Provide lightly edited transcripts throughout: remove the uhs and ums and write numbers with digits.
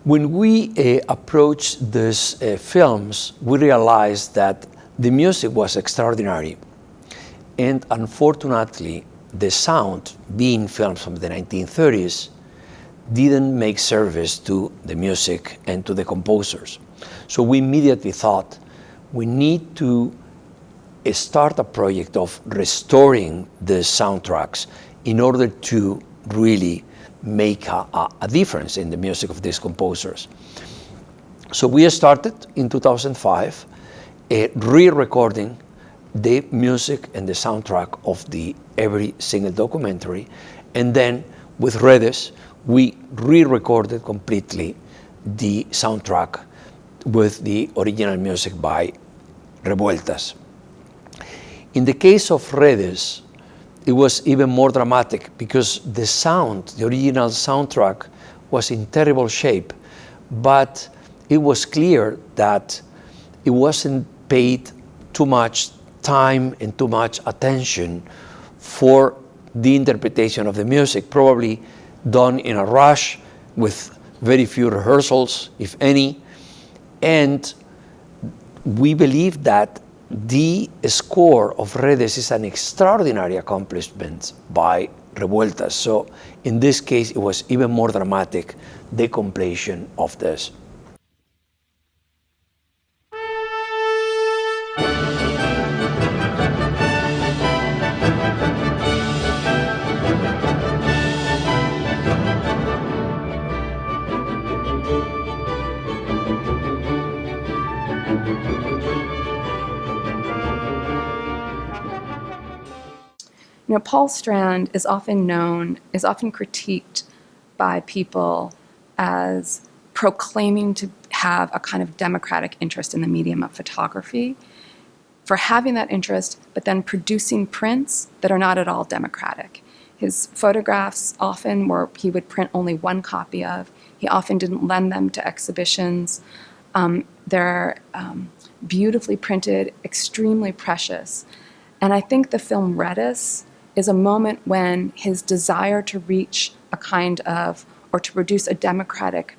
When we approached these films, we realized that the music was extraordinary. And unfortunately, the sound, being films from the 1930s, didn't make service to the music and to the composers. So we immediately thought, we need to start a project of restoring the soundtracks in order to really make a difference in the music of these composers. So we started in 2005 re-recording the music and the soundtrack of every single documentary, and then with Redes we re-recorded completely the soundtrack with the original music by Revueltas. In the case of Redes, it was even more dramatic because the sound, the original soundtrack, was in terrible shape, but it was clear that it wasn't paid too much time and too much attention for the interpretation of the music, probably done in a rush with very few rehearsals, if any. And we believe that the score of Redes is an extraordinary accomplishment by Revueltas. So in this case, it was even more dramatic, the completion of this. You know, Paul Strand is often critiqued by people as proclaiming to have a kind of democratic interest in the medium of photography, for having that interest, but then producing prints that are not at all democratic. His photographs often he would print only one copy of. He often didn't lend them to exhibitions. They're beautifully printed, extremely precious. And I think the film Redes is a moment when his desire to reach a kind of, or to produce a democratic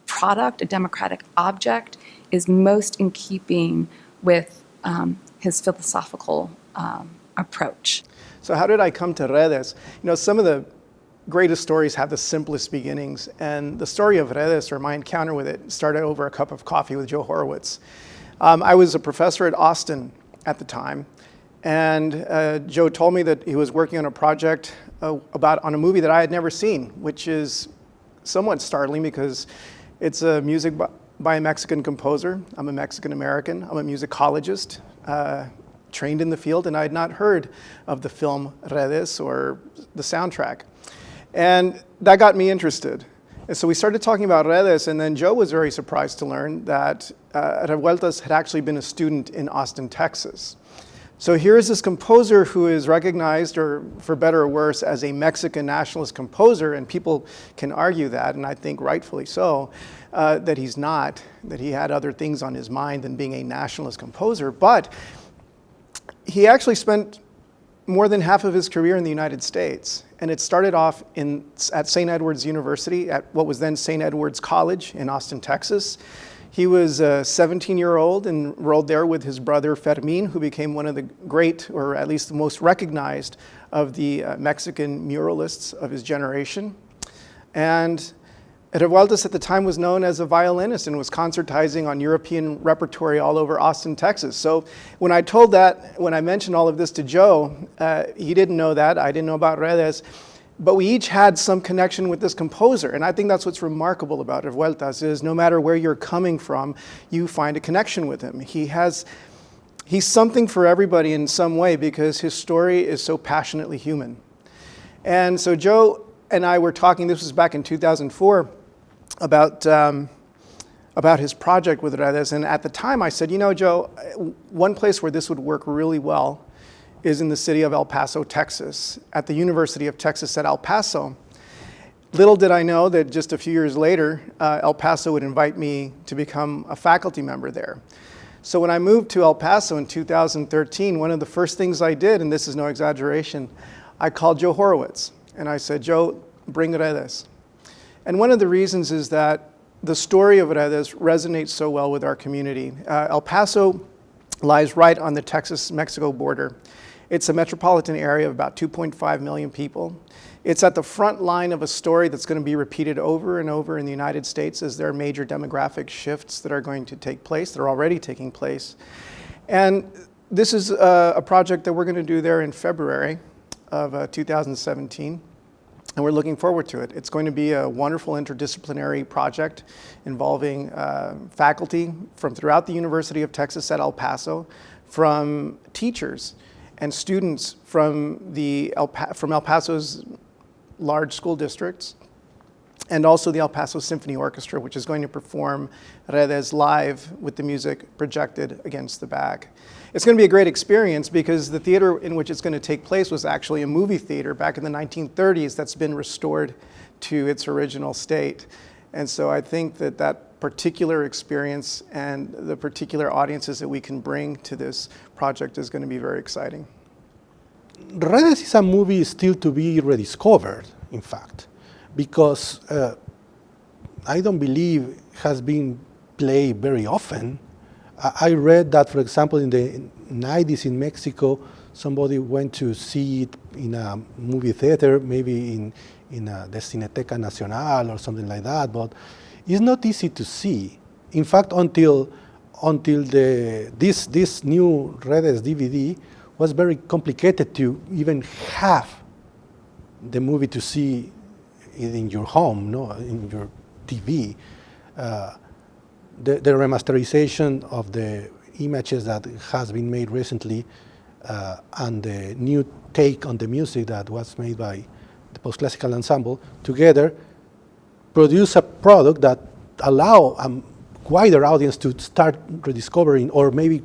product, a democratic object, is most in keeping with his philosophical approach. So how did I come to Redes? You know, some of the greatest stories have the simplest beginnings, and the story of Redes, or my encounter with it, started over a cup of coffee with Joe Horowitz. I was a professor at Austin at the time, and Joe told me that he was working on a project on a movie that I had never seen, which is somewhat startling because it's a music by a Mexican composer. I'm a Mexican-American. I'm a musicologist, trained in the field, and I had not heard of the film Redes or the soundtrack. And that got me interested. And so we started talking about Redes, and then Joe was very surprised to learn that Revueltas had actually been a student in Austin, Texas. So here is this composer who is recognized, or for better or worse, as a Mexican nationalist composer, and people can argue that, and I think rightfully so, that he's not, that he had other things on his mind than being a nationalist composer. But he actually spent more than half of his career in the United States. And it started off at St. Edward's University, at what was then St. Edward's College in Austin, Texas. He was a 17-year-old and enrolled there with his brother Fermin, who became one of the great, or at least the most recognized, of the Mexican muralists of his generation. And Revueltas at the time was known as a violinist and was concertizing on European repertory all over Austin, Texas. So when I mentioned all of this to Joe, he didn't know that. I didn't know about Redes. But we each had some connection with this composer. And I think that's what's remarkable about Revueltas, is no matter where you're coming from, you find a connection with him. He's something for everybody in some way because his story is so passionately human. And so Joe and I were talking, this was back in 2004, about his project with Redes. And at the time I said, you know, Joe, one place where this would work really well is in the city of El Paso, Texas, at the University of Texas at El Paso. Little did I know that just a few years later, El Paso would invite me to become a faculty member there. So when I moved to El Paso in 2013, one of the first things I did, and this is no exaggeration, I called Joe Horowitz. And I said, Joe, bring Redes. And one of the reasons is that the story of Redes resonates so well with our community. El Paso lies right on the Texas-Mexico border. It's a metropolitan area of about 2.5 million people. It's at the front line of a story that's going to be repeated over and over in the United States as there are major demographic shifts that are going to take place. They're already taking place. And this is a project that we're going to do there in February of 2017. And we're looking forward to it. It's going to be a wonderful interdisciplinary project involving faculty from throughout the University of Texas at El Paso, from teachers and students from El Paso's large school districts, and also the El Paso Symphony Orchestra, which is going to perform Redes live with the music projected against the back. It's going to be a great experience because the theater in which it's going to take place was actually a movie theater back in the 1930s that's been restored to its original state. And so I think that that particular experience and the particular audiences that we can bring to this project is going to be very exciting. Redes is a movie still to be rediscovered, in fact, because I don't believe it has been played very often. I read that, for example, in the 90s in Mexico, somebody went to see it in a movie theater, maybe in the Cineteca Nacional or something like that, but it's not easy to see. In fact, until this new Redes DVD was very complicated to even have the movie to see it in your home, no, in your TV. The remasterization of the images that has been made recently and the new take on the music that was made by the PostClassical Ensemble together produce a product that allow a wider audience to start rediscovering or maybe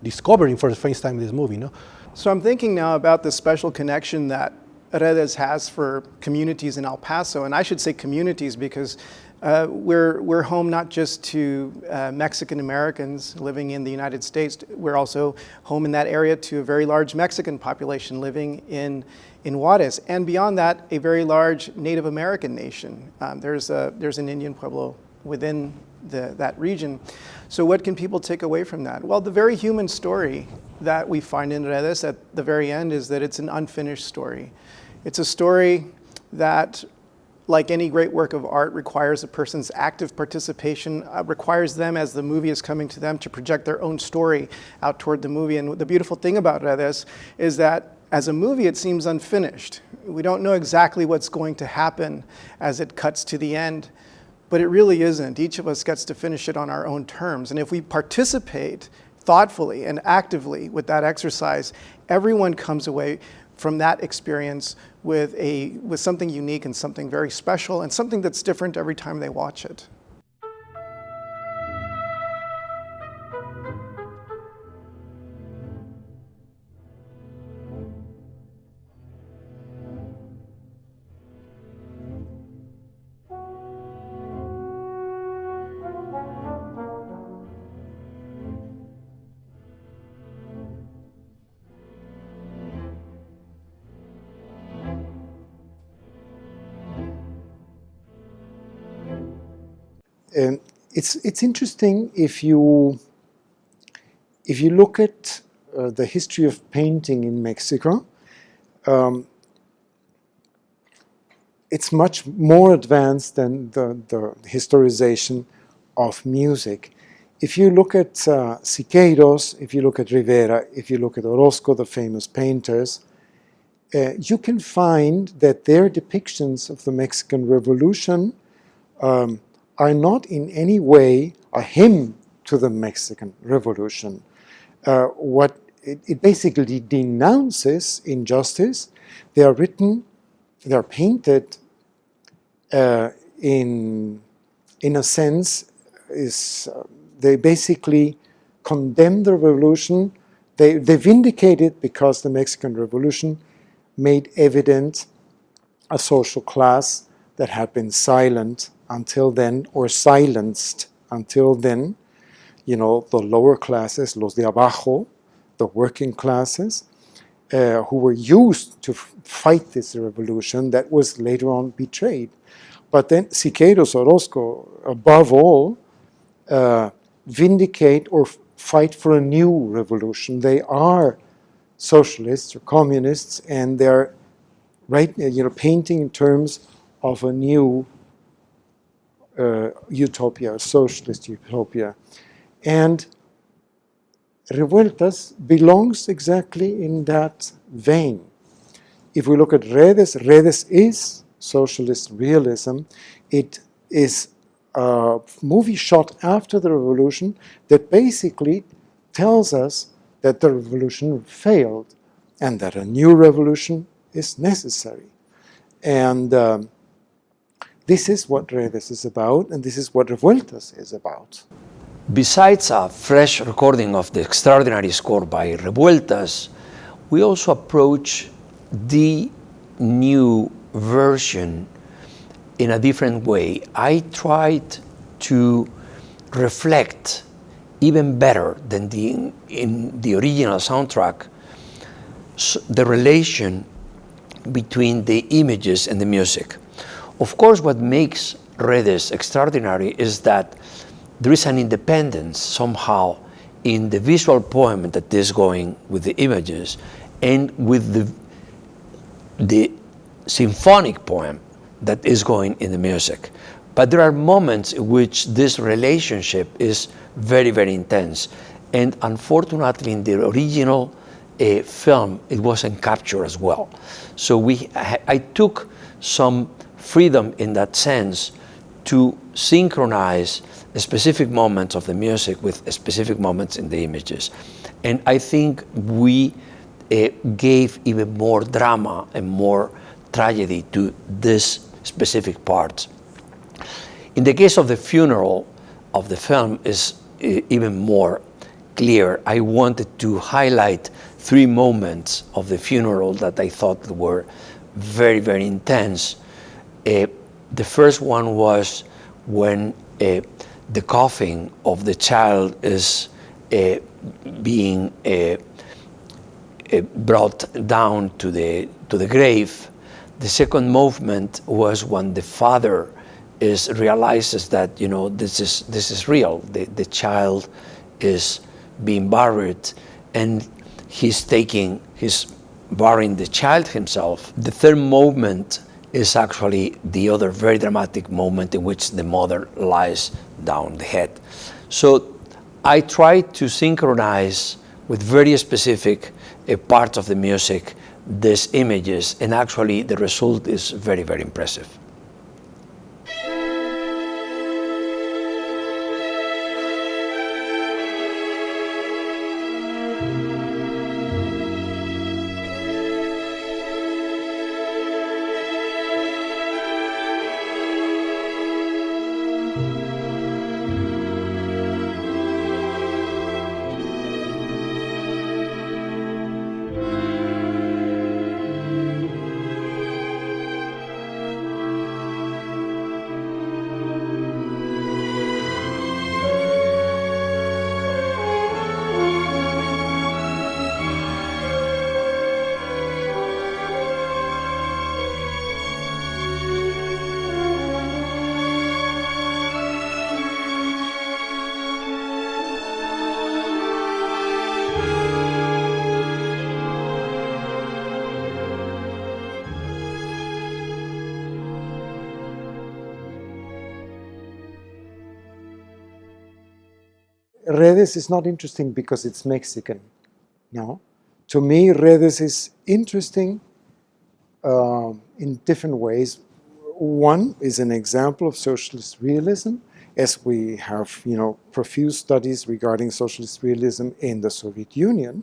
discovering for the first time this movie. No? So I'm thinking now about the special connection that Redes has for communities in El Paso, and I should say communities because we're home not just to Mexican Americans living in the United States, we're also home in that area to a very large Mexican population living in Juarez, and beyond that, a very large Native American nation. There's an Indian pueblo within that region. So what can people take away from that? Well, the very human story that we find in Redes at the very end is that it's an unfinished story. It's a story that, like any great work of art, requires a person's active participation, requires them, as the movie is coming to them, to project their own story out toward the movie. And the beautiful thing about Redes is that as a movie, it seems unfinished. We don't know exactly what's going to happen as it cuts to the end, but it really isn't. Each of us gets to finish it on our own terms. And if we participate thoughtfully and actively with that exercise, everyone comes away from that experience with something unique and something very special and something that's different every time they watch it. It's interesting if you look at the history of painting in Mexico. It's much more advanced than the historization of music. If you look at Siqueiros, if you look at Rivera, if you look at Orozco, the famous painters, you can find that their depictions of the Mexican Revolution are not in any way a hymn to the Mexican Revolution. What it basically denounces injustice. They are written, they are painted in a sense, they basically condemn the revolution. They vindicate it because the Mexican Revolution made evident a social class that had been silent until then, or silenced until then. You know, the lower classes, los de abajo, the working classes, who were used to fight this revolution that was later on betrayed. But then Siqueiros, Orozco, above all, vindicate or fight for a new revolution. They are socialists or communists, and they're painting in terms of a new utopia, a socialist utopia. And Revueltas belongs exactly in that vein. If we look at Redes, Redes is socialist realism. It is a movie shot after the revolution that basically tells us that the revolution failed and that a new revolution is necessary. And this is what Redes is about, and this is what Revueltas is about. Besides a fresh recording of the extraordinary score by Revueltas, we also approach the new version in a different way. I tried to reflect even better than in the original soundtrack the relation between the images and the music. Of course, what makes Redes extraordinary is that there is an independence somehow in the visual poem that is going with the images and with the symphonic poem that is going in the music. But there are moments in which this relationship is very, very intense. And unfortunately, in the original film, it wasn't captured as well. So I took some freedom in that sense to synchronize specific moments of the music with specific moments in the images. And I think we gave even more drama and more tragedy to this specific part. In the case of the funeral of the film is even more clear. I wanted to highlight 3 moments of the funeral that I thought were very, very intense. The first one was when the coffin of the child is being brought down to the grave. The second movement was when the father realizes that this is real. The child is being buried, and he's burying the child himself. The third movement is actually the other very dramatic moment in which the mother lies down dead. So I tried to synchronize with very specific parts of the music these images, and actually the result is very, very impressive. Redes is not interesting because it's Mexican. No. To me, Redes is interesting in different ways. One is an example of socialist realism, as we have, profuse studies regarding socialist realism in the Soviet Union.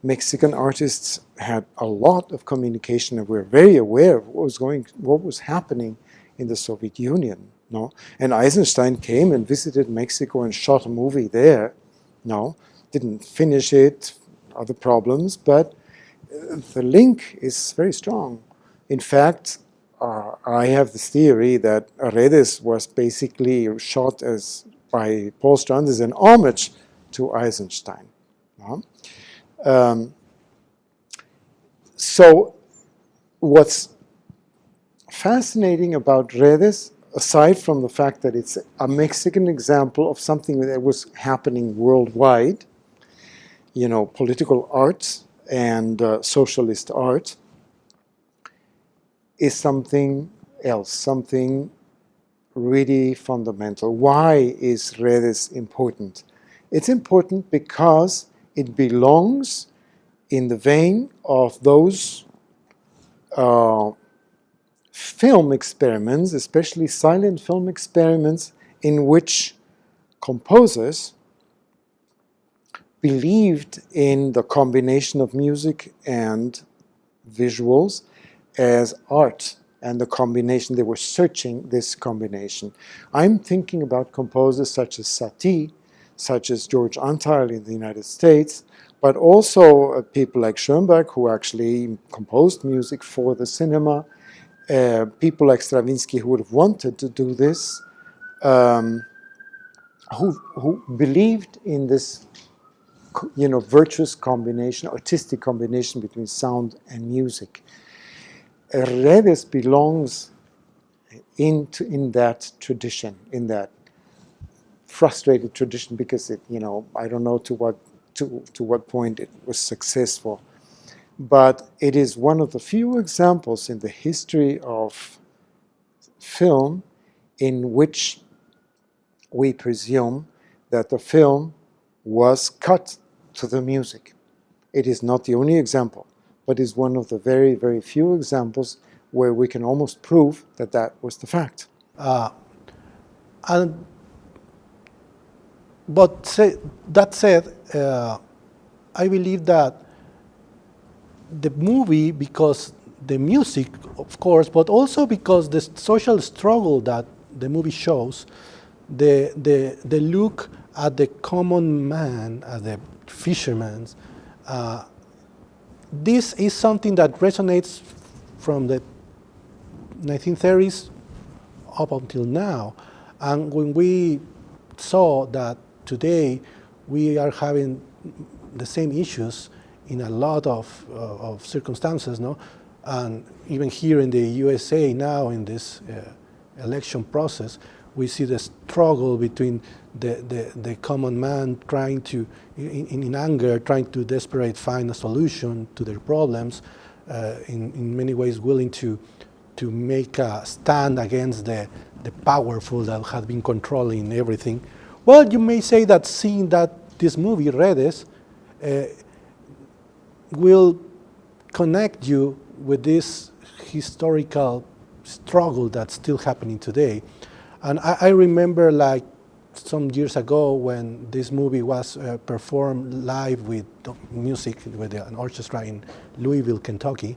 Mexican artists had a lot of communication and were very aware of what was happening in the Soviet Union. No, and Eisenstein came and visited Mexico and shot a movie there. No, didn't finish it, other problems, but the link is very strong. In fact, I have this theory that Redes was basically shot by Paul Strand as an homage to Eisenstein. No? So what's fascinating about Redes, aside from the fact that it's a Mexican example of something that was happening worldwide, you know, political art and socialist art, is something else, something really fundamental. Why is Redes important? It's important because it belongs in the vein of those film experiments, especially silent film experiments, in which composers believed in the combination of music and visuals as art, and the combination, they were searching this combination. I'm thinking about composers such as Satie, such as George Antheil in the United States, but also people like Schoenberg, who actually composed music for the cinema, people like Stravinsky, who would have wanted to do this, who believed in this, you know, virtuous combination, artistic combination between sound and music. Redes belongs in that tradition, in that frustrated tradition, because it, you know, I don't know to what point it was successful, but it is one of the few examples in the history of film in which we presume that the film was cut to the music. It is not the only example, but is one of the very, very few examples where we can almost prove that that was the fact. That said, I believe that the movie, because the music, of course, but also because the social struggle that the movie shows, the look at the common man, at the fisherman, this is something that resonates from the 1930s up until now. And when we saw that today we are having the same issues in a lot of circumstances, no? And even here in the USA now, in this election process, we see the struggle between the common man trying to, in anger, trying to desperate find a solution to their problems, in many ways willing to make a stand against the powerful that had been controlling everything. Well, you may say that seeing this movie, Redes, will connect you with this historical struggle that's still happening today. And I remember, like, some years ago when this movie was performed live with music with an orchestra in Louisville, Kentucky.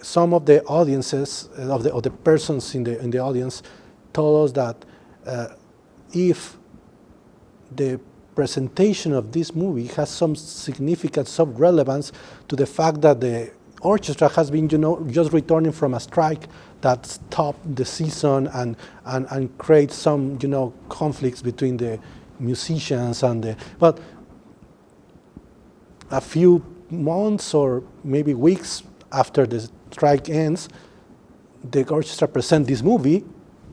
Some of the audiences, of the persons in the audience, told us that if the presentation of this movie has some significance, some relevance to the fact that the orchestra has been, just returning from a strike that stopped the season and create some, conflicts between the musicians and but a few months or maybe weeks after the strike ends, the orchestra present this movie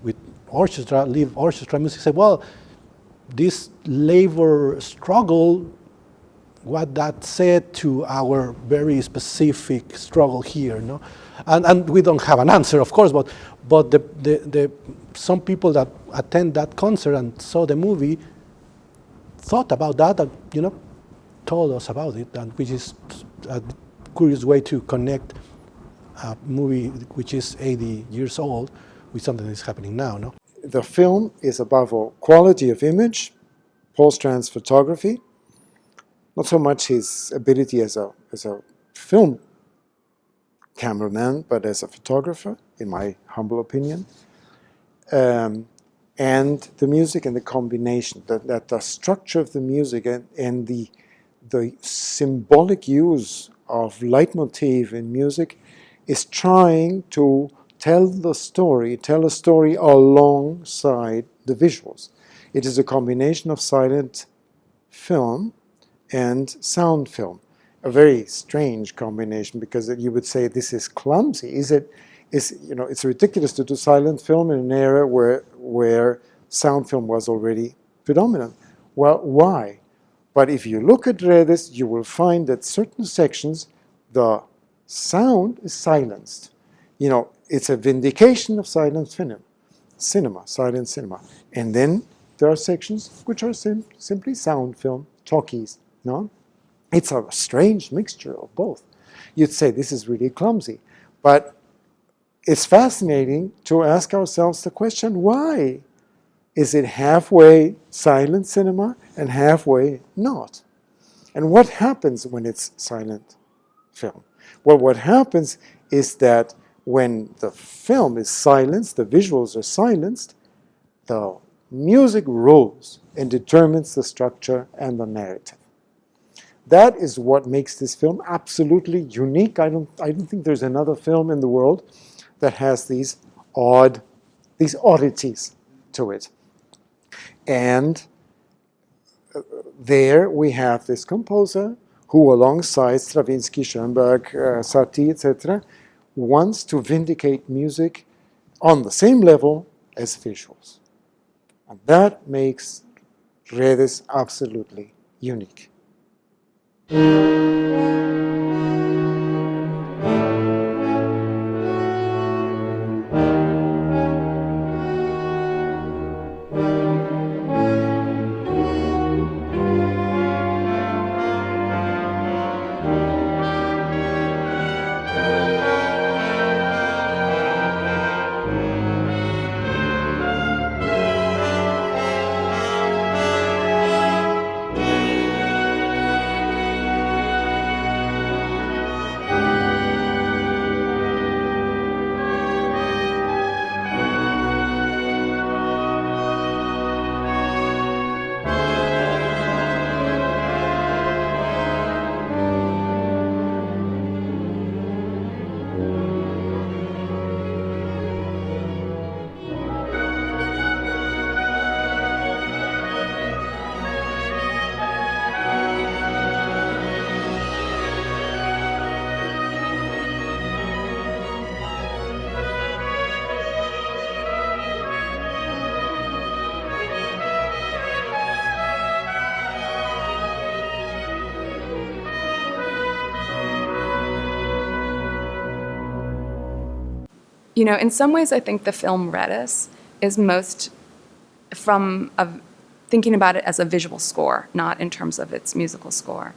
with live orchestra music. Say, well, this labor struggle, what that said to our very specific struggle here, no? And we don't have an answer, of course, but the some people that attend that concert and saw the movie thought about that, and told us about it, and which is a curious way to connect a movie which is 80 years old with something that's happening now, no? The film is above all quality of image, Paul Strand's photography, not so much his ability as a film cameraman, but as a photographer, in my humble opinion, and the music and the combination, that the structure of the music and the symbolic use of leitmotif in music is trying to tell a story alongside the visuals. It is a combination of silent film and sound film. A very strange combination, because you would say this is clumsy. Is It's ridiculous to do silent film in an era where sound film was already predominant. Well, why? But if you look at Redes, you will find that certain sections, the sound is silenced. It's a vindication of silent cinema, silent cinema. And then there are sections which are simply sound film, talkies. No? It's a strange mixture of both. You'd say this is really clumsy. But it's fascinating to ask ourselves the question, why? Is it halfway silent cinema and halfway not? And what happens when it's silent film? Well, what happens is that when the film is silenced, the visuals are silenced, the music rules and determines the structure and the narrative. That is what makes this film absolutely unique. I don't think there's another film in the world that has these oddities to it. And there we have this composer who, alongside Stravinsky, Schoenberg, Satie, etc., wants to vindicate music on the same level as visuals. And that makes Redes absolutely unique. In some ways, I think the film Redes is most, thinking about it as a visual score, not in terms of its musical score,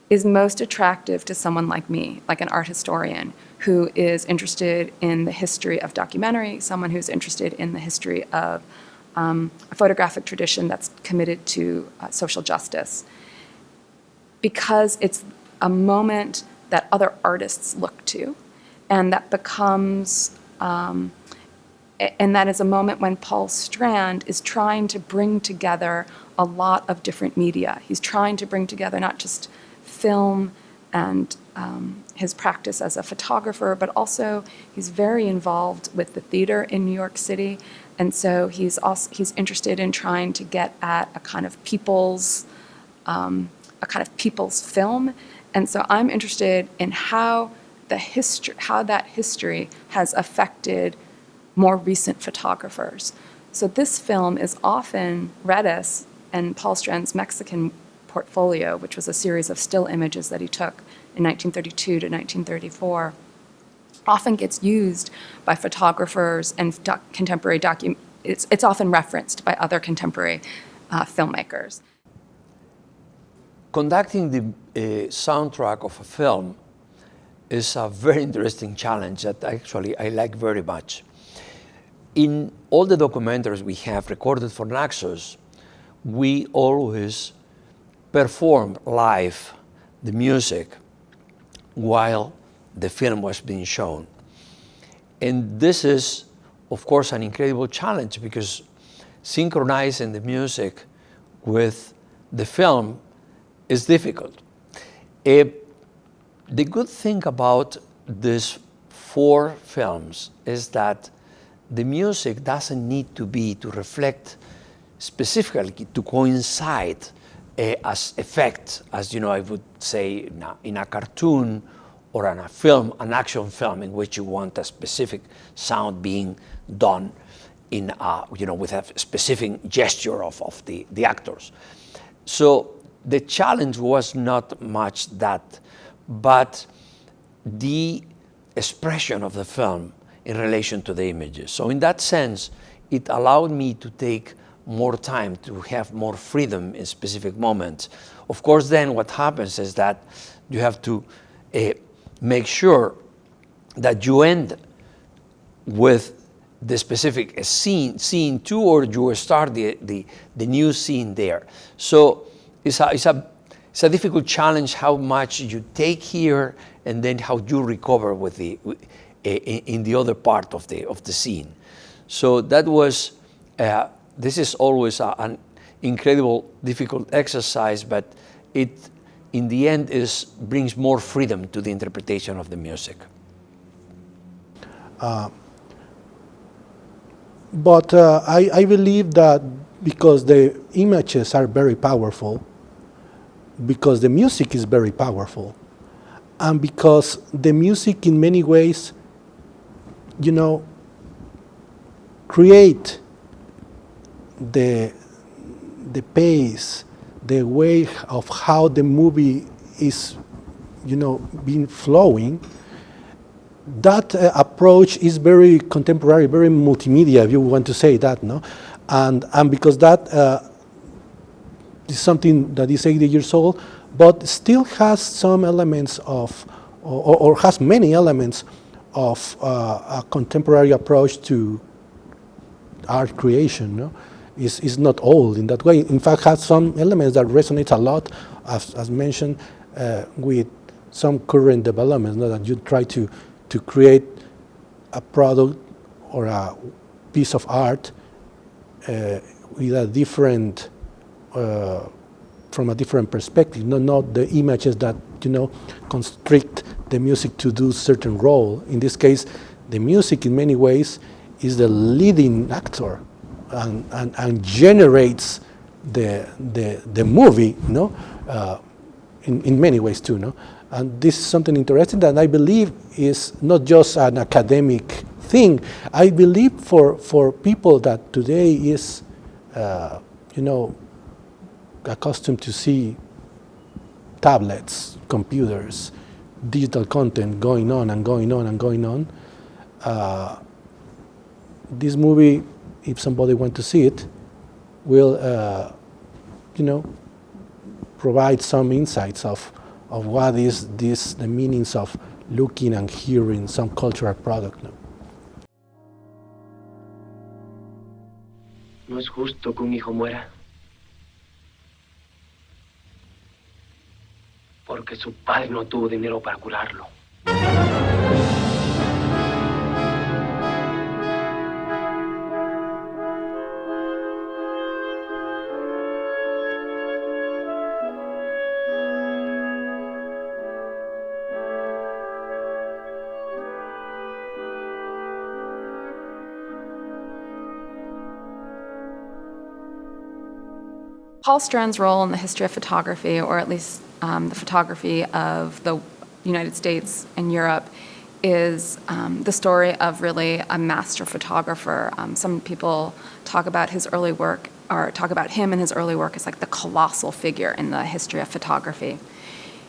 is most attractive to someone like me, like an art historian, who is interested in the history of documentary, someone who's interested in the history of a photographic tradition that's committed to social justice. Because it's a moment that other artists look to, and that becomes, and that is a moment when Paul Strand is trying to bring together a lot of different media. He's trying to bring together not just film and his practice as a photographer, but also he's very involved with the theater in New York City, and so he's interested in trying to get at a kind of people's film, and so I'm interested in how that history has affected more recent photographers. So this film is often Redes and Paul Strand's Mexican portfolio, which was a series of still images that he took in 1932 to 1934, often gets used by photographers and contemporary it's often referenced by other contemporary filmmakers. Conducting the soundtrack of a film is a very interesting challenge that actually I like very much. In all the documentaries we have recorded for Naxos, we always perform live the music while the film was being shown. And this is, of course, an incredible challenge because synchronizing the music with the film is difficult. The good thing about these 4 films is that the music doesn't need to reflect specifically to coincide as effect, as I would say in a cartoon or on a film, an action film in which you want a specific sound being done in, with a specific gesture of the actors. So the challenge was not much that, but the expression of the film in relation to the images. So in that sense, it allowed me to take more time, to have more freedom in specific moments. Of course, then what happens is that you have to make sure that you end with the specific scene 2, or you start the new scene there. So it's a difficult challenge how much you take here and then how you recover with in the other part of the scene. So that was, this is always an incredible, difficult exercise, but it, in the end, brings more freedom to the interpretation of the music. But I believe that because the images are very powerful, because the music is very powerful, and because the music in many ways, create the pace, the way of how the movie is, been flowing. That approach is very contemporary, very multimedia, if you want to say that, no? And because that is something that is 80 years old, but still has some elements of, or has many elements of a contemporary approach to art creation, no? Is not old in that way. In fact, has some elements that resonate a lot, as mentioned, with some current developments, no? That you try to create a product or a piece of art with a different, from a different perspective, not the images that constrict the music to do certain role. In this case, the music in many ways is the leading actor and generates the movie, in many ways too, no? And this is something interesting that I believe is not just an academic thing. I believe for people that today is, accustomed to see tablets, computers, digital content going on and going on and going on, this movie, if somebody wants to see it, will, provide some insights of what is the meanings of looking and hearing some cultural product. No es justo que un hijo muera porque su padre no tuvo dinero para curarlo. Paul Strand's role in the history of photography, or at least the photography of the United States and Europe, is the story of really a master photographer. Some people talk about his early work, or talk about him and his early work as like the colossal figure in the history of photography.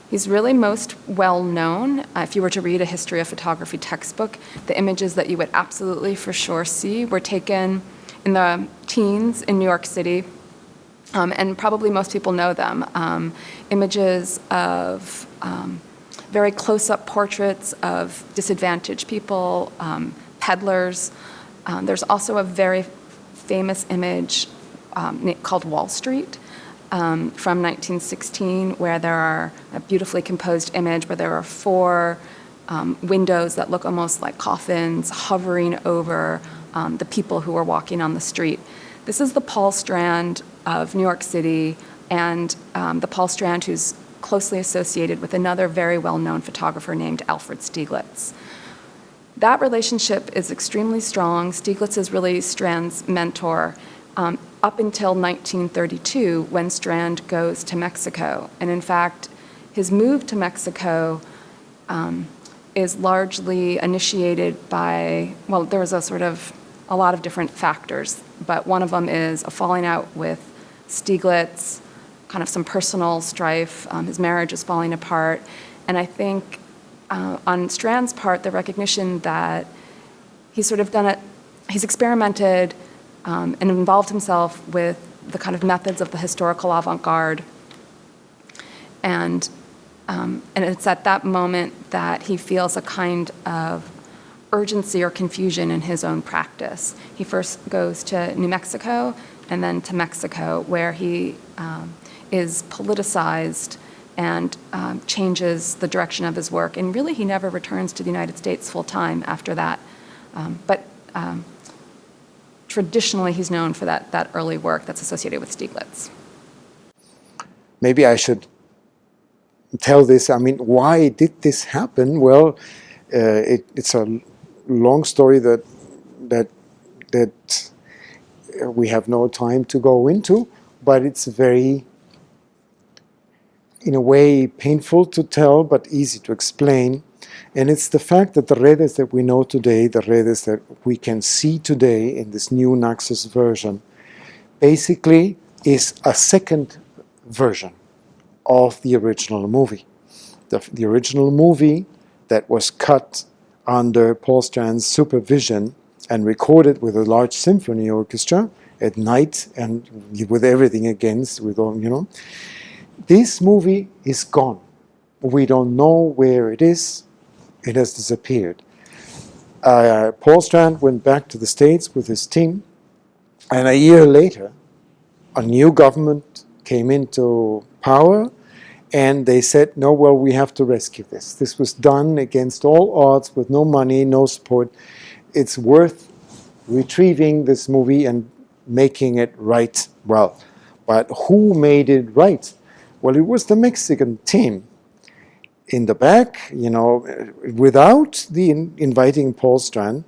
He's really most well known. If you were to read a history of photography textbook, the images that you would absolutely for sure see were taken in the teens in New York City. And probably most people know them. Images of very close-up portraits of disadvantaged people, peddlers. There's also a very famous image called Wall Street from 1916, where there are a beautifully composed image where there are 4 windows that look almost like coffins hovering over the people who are walking on the street. This is the Paul Strand of New York City, and the Paul Strand who's closely associated with another very well-known photographer named Alfred Stieglitz. That relationship is extremely strong. Stieglitz is really Strand's mentor up until 1932, when Strand goes to Mexico. And in fact, his move to Mexico is largely initiated by, well, there was a lot of different factors, but one of them is a falling out with Stieglitz, kind of some personal strife. His marriage is falling apart. And I think on Strand's part, the recognition that he's sort of done it, he's experimented and involved himself with the kind of methods of the historical avant-garde. And it's at that moment that he feels a kind of urgency or confusion in his own practice. He first goes to New Mexico and then to Mexico, where he is politicized and changes the direction of his work. And really, he never returns to the United States full time after that. But traditionally, he's known for that early work that's associated with Stieglitz. Maybe I should tell this. I mean, why did this happen? Well, it's a long story that we have no time to go into, but it's very, in a way, painful to tell, but easy to explain. And it's the fact that the Redes that we know today, the Redes that we can see today in this new Naxos version, basically is a second version of the original movie. The original movie that was cut under Paul Strand's supervision and recorded with a large symphony orchestra at night and with everything against, with all, you know. This movie is gone. We don't know where it is. It has disappeared. Paul Strand went back to the States with his team, and a year later, a new government came into power, and they said, no, well, we have to rescue this. This was done against all odds, with no money, no support. It's worth retrieving this movie and making it right well. But who made it right? Well, it was the Mexican team. In the back, you know, without the inviting Paul Strand,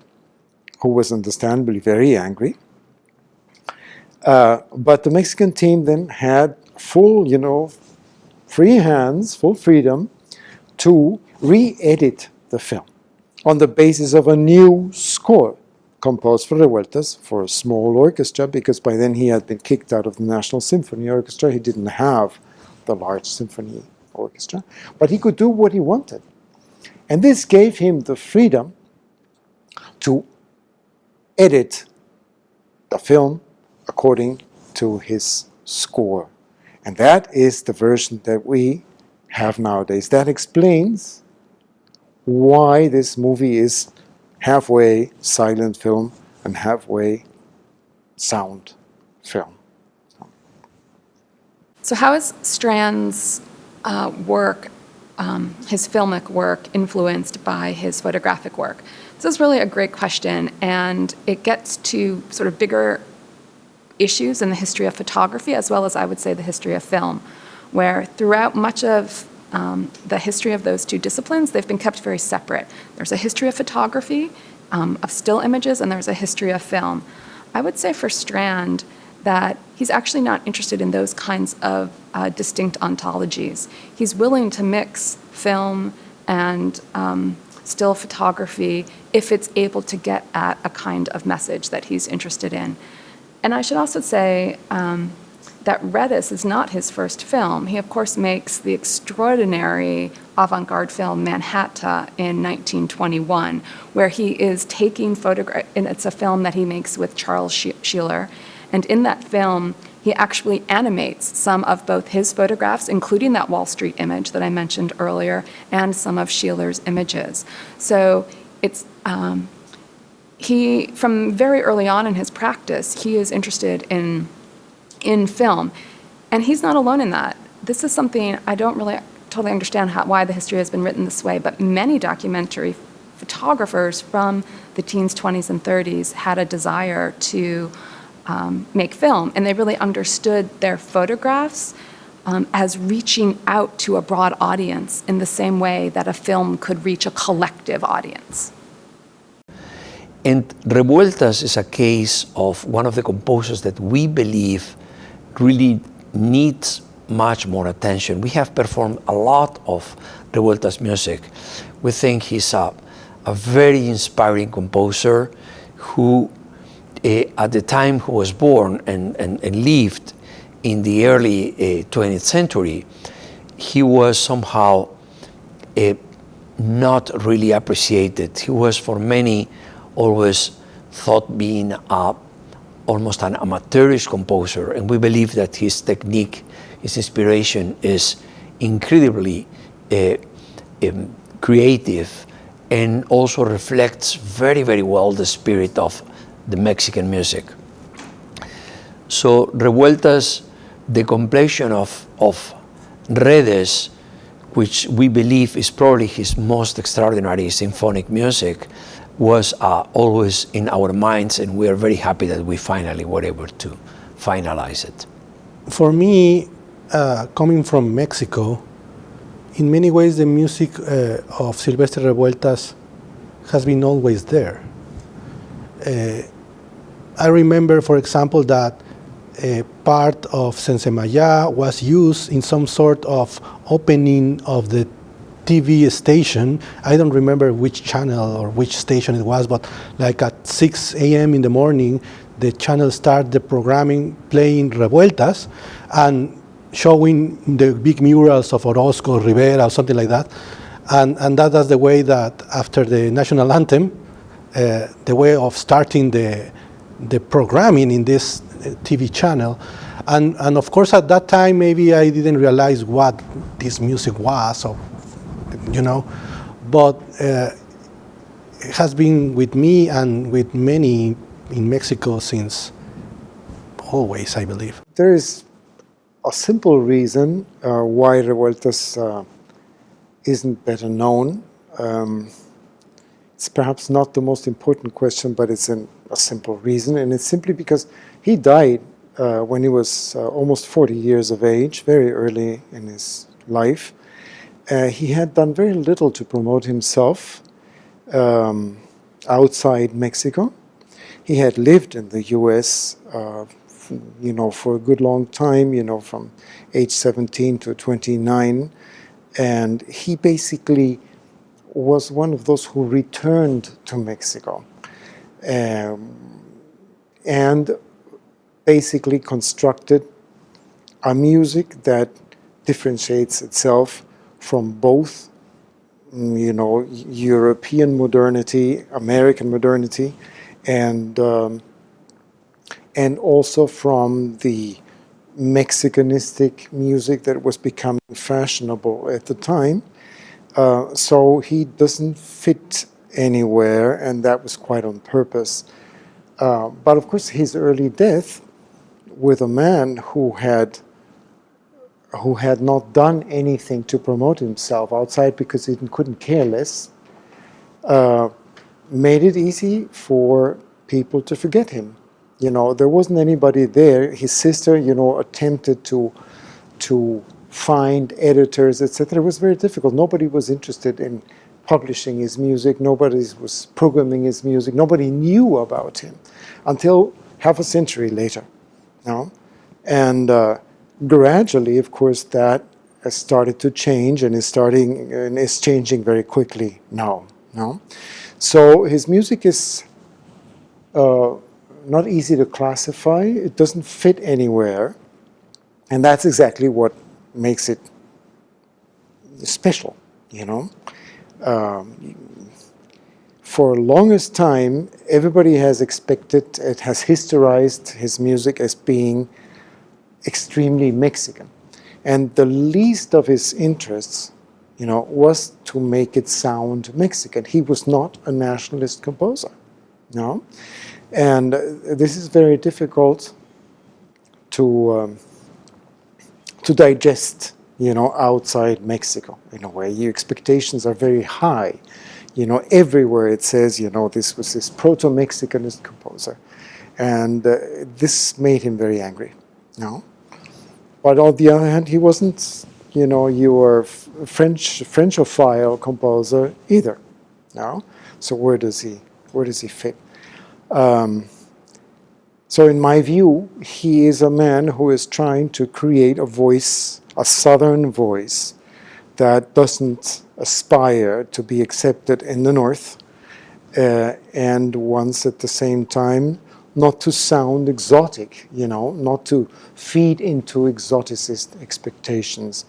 who was understandably very angry. But the Mexican team then had full, you know, free hands, full freedom to re-edit the film on the basis of a new score composed for Revueltas for a small orchestra, because by then he had been kicked out of the National Symphony Orchestra. He didn't have the large symphony orchestra, but he could do what he wanted. And this gave him the freedom to edit the film according to his score. And that is the version that we have nowadays. That explains why this movie is halfway silent film and halfway sound film. So how is Strand's work, his filmic work, influenced by his photographic work? This is really a great question, and it gets to sort of bigger issues in the history of photography, as well as, I would say, the history of film, where throughout much of the history of those two disciplines, they've been kept very separate. There's a history of photography, of still images, and there's a history of film. I would say for Strand that he's actually not interested in those kinds of distinct ontologies. He's willing to mix film and still photography if it's able to get at a kind of message that he's interested in. And I should also say that Redes is not his first film. He, of course, makes the extraordinary avant-garde film Manhattan in 1921, where he is taking photographs, and it's a film that he makes with Charles Sheeler. And in that film, he actually animates some of both his photographs, including that Wall Street image that I mentioned earlier, and some of Sheeler's images. So it's he, from very early on in his practice, he is interested in film. And he's not alone in that. This is something I don't really totally understand why the history has been written this way, but many documentary photographers from the teens, 20s, and 30s had a desire to make film, and they really understood their photographs as reaching out to a broad audience in the same way that a film could reach a collective audience. And Revueltas is a case of one of the composers that we believe really needs much more attention. We have performed a lot of Revueltas music. We think he's a very inspiring composer who, at the time he was born and lived in the early 20th century, he was somehow not really appreciated. He was, for many, always thought being almost an amateurish composer, and we believe that his technique, his inspiration is incredibly creative and also reflects very, very well the spirit of the Mexican music. So Revueltas, the completion of Redes, which we believe is probably his most extraordinary symphonic music, was always in our minds, and we are very happy that we finally were able to finalize it. For me, coming from Mexico, in many ways the music of Silvestre Revueltas has been always there. I remember, for example, that a part of Sensemaya was used in some sort of opening of the TV station. I don't remember which channel or which station it was, but like at 6 a.m. in the morning, the channel started the programming playing Revueltas and showing the big murals of Orozco, Rivera, or something like that. And that was the way that after the national anthem, the way of starting the programming in this TV channel. And of course at that time maybe I didn't realize what this music was, or, you know, but it has been with me and with many in Mexico since always, I believe. There is a simple reason why Revueltas isn't better known. It's perhaps not the most important question, but it's a simple reason, and it's simply because he died when he was almost 40 years of age, very early in his life. He had done very little to promote himself outside Mexico. He had lived in the U.S., you know, for a good long time, you know, from age 17 to 29, and he basically was one of those who returned to Mexico and basically constructed a music that differentiates itself from both, you know, European modernity, American modernity, and also from the Mexicanistic music that was becoming fashionable at the time. So he doesn't fit anywhere, and that was quite on purpose. But of course, his early death with a man who had not done anything to promote himself outside because he couldn't care less, made it easy for people to forget him. You know, there wasn't anybody there. His sister, you know, attempted to find editors, etc. It was very difficult. Nobody was interested in publishing his music. Nobody was programming his music. Nobody knew about him until half a century later. You know? And gradually, of course, that has started to change and is changing very quickly now. No? So his music is not easy to classify. It doesn't fit anywhere. And that's exactly what makes it special, you know. For the longest time, everybody has expected, it has historized his music as being extremely Mexican. And the least of his interests, you know, was to make it sound Mexican. He was not a nationalist composer, no. And this is very difficult to digest, you know, outside Mexico in a way. Your expectations are very high. You know, everywhere it says, you know, this was this proto-Mexicanist composer. And this made him very angry, no? But on the other hand, he wasn't, you know, your Frenchophile composer either, no? So where does he fit? So in my view, he is a man who is trying to create a voice, a southern voice, that doesn't aspire to be accepted in the North, and wants at the same time not to sound exotic, not to feed into exoticist expectations.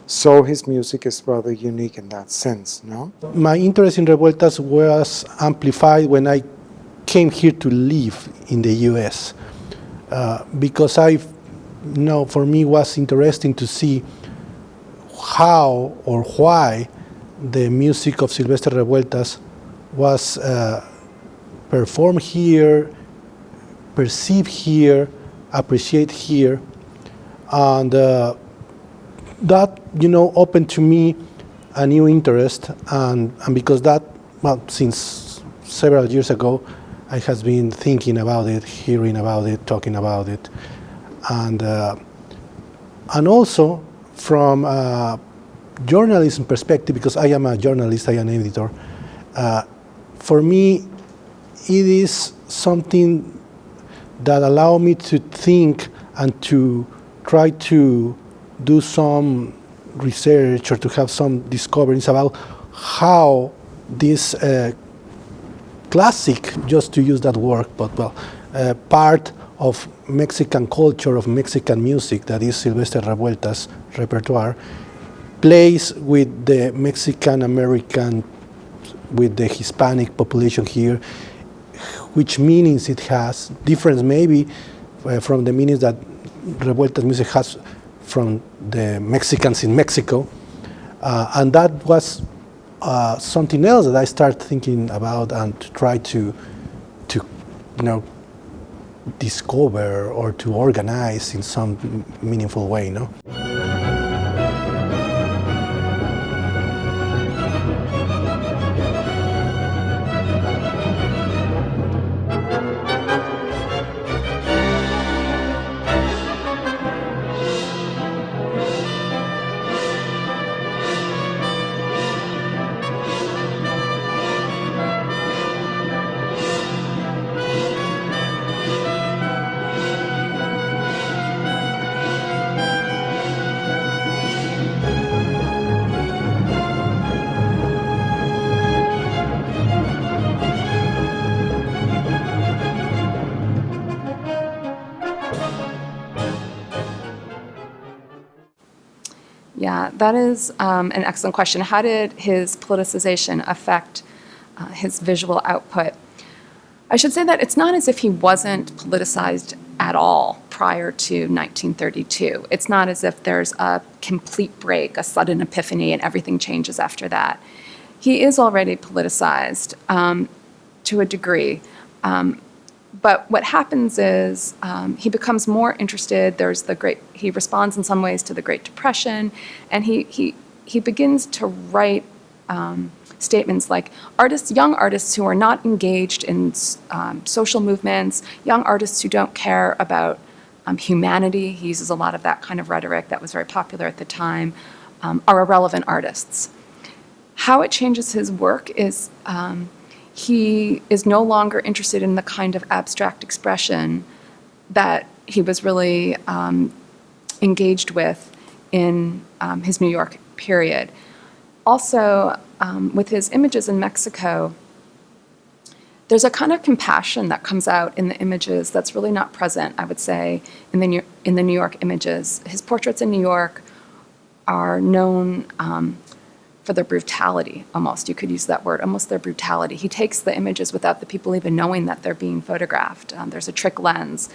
So his music is rather unique in that sense, no? My interest in Revueltas was amplified when I came here to live in the US, because for me was interesting to see how or why the music of Silvestre Revueltas was performed here, perceived here, appreciated here, and that opened to me a new interest, and because that, since several years ago, I has been thinking about it, hearing about it, talking about it, and also from a journalism perspective, because I am a journalist, I am an editor. For me, it is something that allow me to think and to try to do some research or to have some discoveries about how this classic, just to use that word, but part of Mexican culture, of Mexican music, that is Silvestre Revueltas repertoire, plays with the Mexican American, with the Hispanic population here, which meanings it has, different maybe from the meanings that Revueltas music has from the Mexicans in Mexico. And that was something else that I started thinking about and to try to discover or to organize in some meaningful way, Yeah, that is an excellent question. How did his politicization affect his visual output? I should say that it's not as if he wasn't politicized at all prior to 1932. It's not as if there's a complete break, a sudden epiphany, and everything changes after that. He is already politicized to a degree. But what happens is he becomes more interested. He responds in some ways to the Great Depression, and he begins to write statements like young artists who are not engaged in social movements, young artists who don't care about humanity. He uses a lot of that kind of rhetoric that was very popular at the time, are irrelevant artists. How it changes his work is he is no longer interested in the kind of abstract expression that he was really engaged with in his New York period. Also, with his images in Mexico, there's a kind of compassion that comes out in the images that's really not present, I would say, in the New York images. His portraits in New York are known for their brutality, almost. You could use that word, almost their brutality. He takes the images without the people even knowing that they're being photographed. There's a trick lens.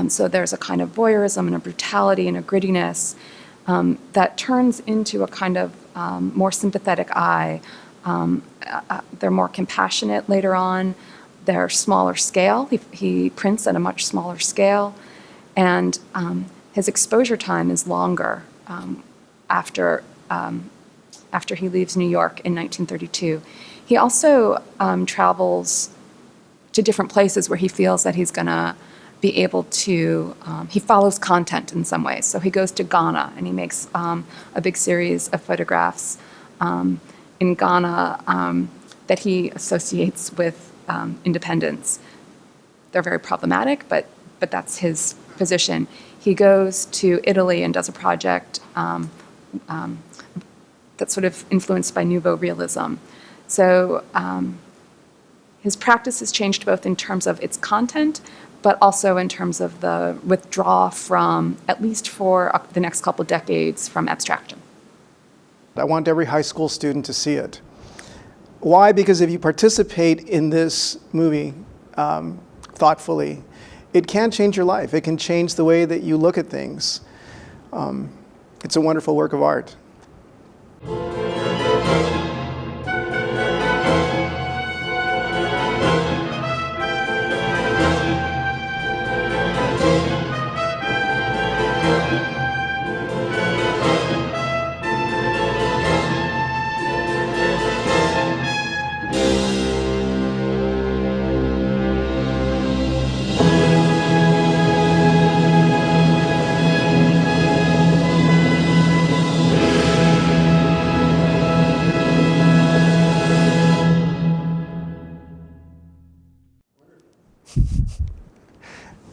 So there's a kind of voyeurism and a brutality and a grittiness that turns into a kind of more sympathetic eye. They're more compassionate later on. They're smaller scale. He prints at a much smaller scale. And his exposure time is longer after he leaves New York in 1932. He also travels to different places where he feels that he's going to be able to, he follows content in some ways. So he goes to Ghana and he makes a big series of photographs in Ghana that he associates with independence. They're very problematic, but but that's his position. He goes to Italy and does a project that's sort of influenced by nouveau realism. So his practice has changed both in terms of its content, but also in terms of the withdrawal from, at least for the next couple decades, from abstraction. I want every high school student to see it. Why? Because if you participate in this movie thoughtfully, it can change your life. It can change the way that you look at things. It's a wonderful work of art.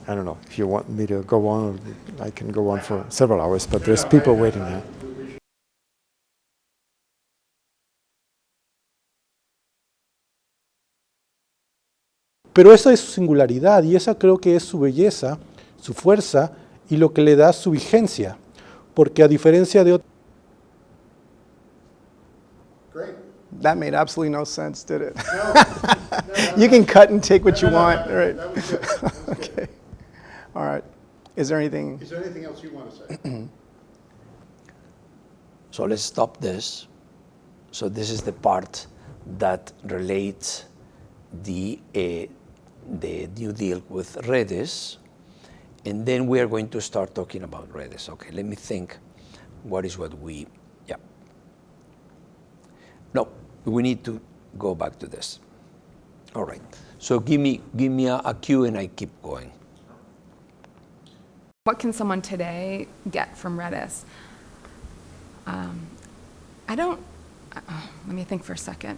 I don't know if you want me to go on. I can go on for several hours, but there's people waiting here. Pero esa es su singularidad y esa creo que es su belleza, su fuerza y lo que le da su vigencia. Porque a diferencia de otros... That made absolutely no sense, did it? You can cut and take what you want. All right. That was good. That was good. Okay. All right. Is there anything else you want to say? So let's stop this. So this is the part that relates the New Deal with Redes, and then we are going to start talking about Redes. Okay, let me think. What we? Yeah. No, we need to go back to this. All right. So give me a cue, and I keep going. What can someone today get from Redes? Let me think for a second.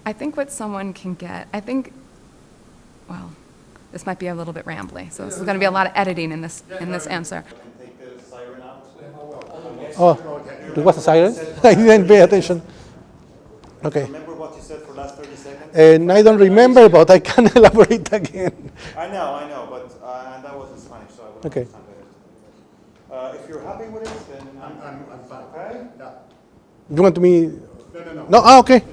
I think what someone can get, well, this might be a little bit rambly, so this is going to be a lot of editing in this answer. Oh, there was a silence? I didn't pay attention. Okay. Remember what you said for last 30 seconds? And I don't remember, but I can elaborate again. I know, but and that was in Spanish, so I would Okay. understand better. If you're happy with it, then I'm fine. Okay? You want me? No. No? Ah, okay.